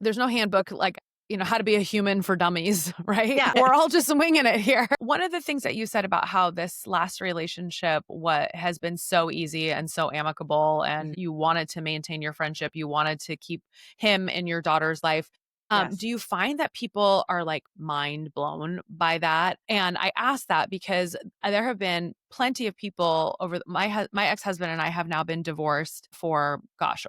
there's no handbook like, how to be a human for dummies, right? Yeah. We're all just winging it here. One of the things that you said about how this last relationship, what has been so easy and so amicable, and Mhm. you wanted to maintain your friendship, you wanted to keep him in your daughter's life. Yes. Do you find that people are like mind blown by that? And I ask that because there have been plenty of people over my ex-husband and I have now been divorced for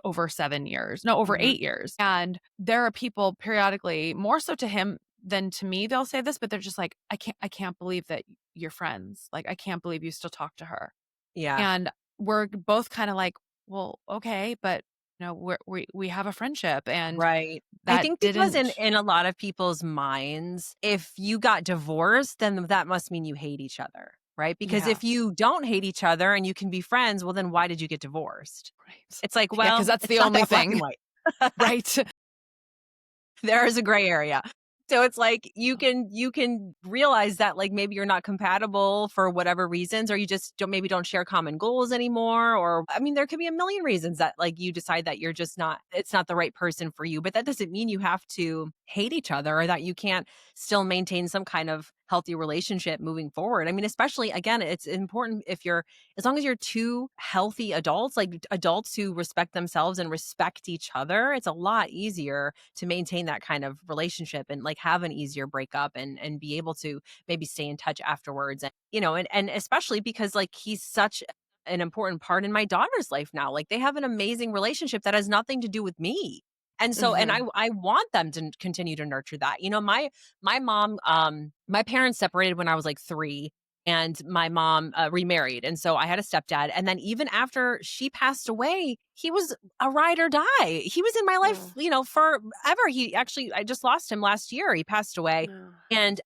over 7 years. No, over Mhm. 8 years. And there are people periodically, more so to him than to me, they'll say this, but they're just like, I can't believe that you're friends. Like I can't believe you still talk to her. Yeah. And we're both kind of like, well, okay, but we have a friendship and Right. I that think because in didn't. in a lot of people's minds, if you got divorced, then that must mean you hate each other, right? Because Yeah. if you don't hate each other and you can be friends, well, then why did you get divorced? Right. It's like, Yeah, because well, that's it's the not only that black and thing. white. Right. There is a gray area. So it's like you can realize that like maybe you're not compatible for whatever reasons, or you just don't share common goals anymore. Or I mean, there could be a million reasons that like you decide that you're just not it's not the right person for you. But that doesn't mean you have to hate each other or that you can't still maintain some kind of healthy relationship moving forward. I mean, especially again, it's important if you're as long as you're two healthy adults, like adults who respect themselves and respect each other, it's a lot easier to maintain that kind of relationship and like have an easier breakup and be able to maybe stay in touch afterwards. And and especially because like he's such an important part in my daughter's life now. Like they have an amazing relationship that has nothing to do with me. And so and I Mhm. I want them to continue to nurture that. My mom my parents separated when I was like 3 and my mom remarried. And so I had a stepdad. And then even after she passed away, he was a ride or die. He was in my life, Oh, forever. I just lost him last year. He passed away. no. And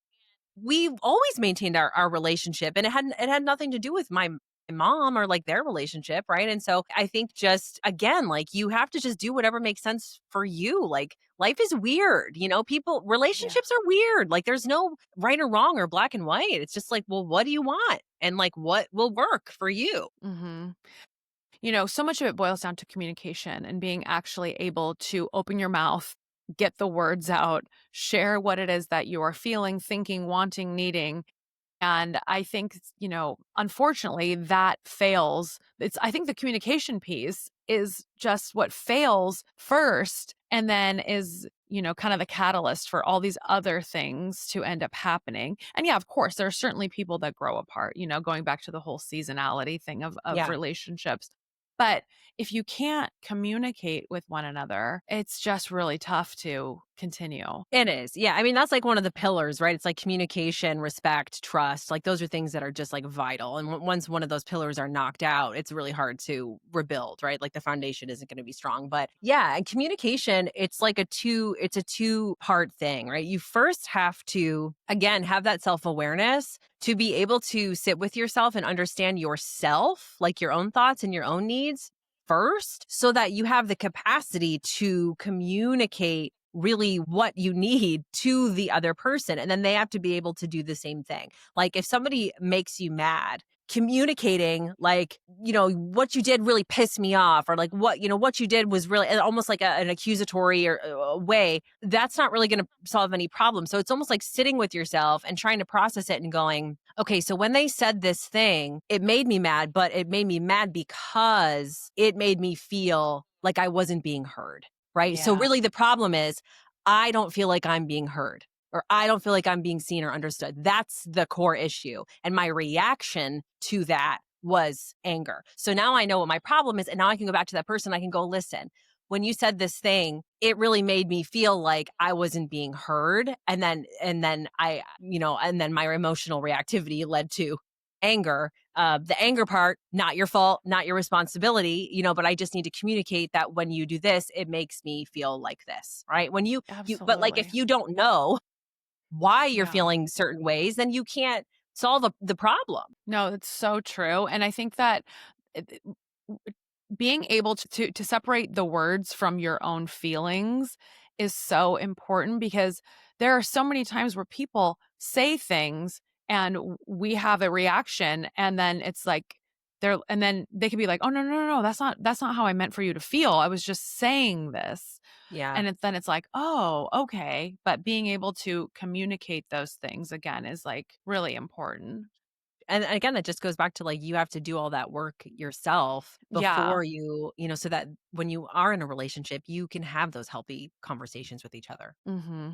we've always maintained our relationship and it had nothing to do with my mom or like their relationship, right? And so I think just again like you have to just do whatever makes sense for you. Like life is weird, people Yeah. relationships are weird. Like there's no right or wrong or black and white. It's just like, well, what do you want? And like what will work for you? Mhm. So much of it boils down to communication and being actually able to open your mouth, get the words out, share what it is that you are feeling, thinking, wanting, needing. And I think, unfortunately, that fails. I think the communication piece is just what fails first and then is, kind of the catalyst for all these other things to end up happening. And yeah, of course, there are certainly people that grow apart, going back to the whole seasonality thing of Yeah. relationships. But if you can't communicate with one another, it's just really tough to continue. It is. Yeah. I mean, that's like one of the pillars, right? It's like communication, respect, trust. Like those are things that are just like vital. And once one of those pillars are knocked out, it's really hard to rebuild, right? Like the foundation isn't going to be strong. But yeah, and communication, it's a two-part thing, right? You first have to, again, have that self-awareness to be able to sit with yourself and understand yourself, like your own thoughts and your own needs first, so that you have the capacity to communicate really what you need to the other person. And then they have to be able to do the same thing. Like if somebody makes you mad, communicating like, what you did really pissed me off, or like what you did was really almost like an accusatory or way, that's not really going to solve any problem. So it's almost like sitting with yourself and trying to process it and going, okay, so when they said this thing, it made me mad, but it made me mad because it made me feel like I wasn't being heard. Right. So Yeah. really the problem is I don't feel like I'm being heard, or I don't feel like I'm being seen or understood. That's the core issue. And my reaction to that was anger. So now I know what my problem is. And now I can go back to that person. I can go, listen, when you said this thing, it really made me feel like I wasn't being heard. And then my emotional reactivity led to anger. The anger part, not your fault, not your responsibility, but I just need to communicate that when you do this, it makes me feel like this, right? But like if Absolutely. you don't know why you're No. feeling certain ways, then you can't solve the problem. No, it's so true. And I think that it- w- being able to separate the words from your own feelings is so important because there are so many times where people say things and we have a reaction and then it's like and then they could be like, "Oh, no, no, no, no, that's not how I meant for you to feel. I was just saying this." Yeah. And then it's like, "Oh, okay." But being able to communicate those things again is, like, really important. And again, that just goes back to, like, you have to do all that work yourself Yeah. before so that when you are in a relationship, you can have those healthy conversations with each other. Mhm.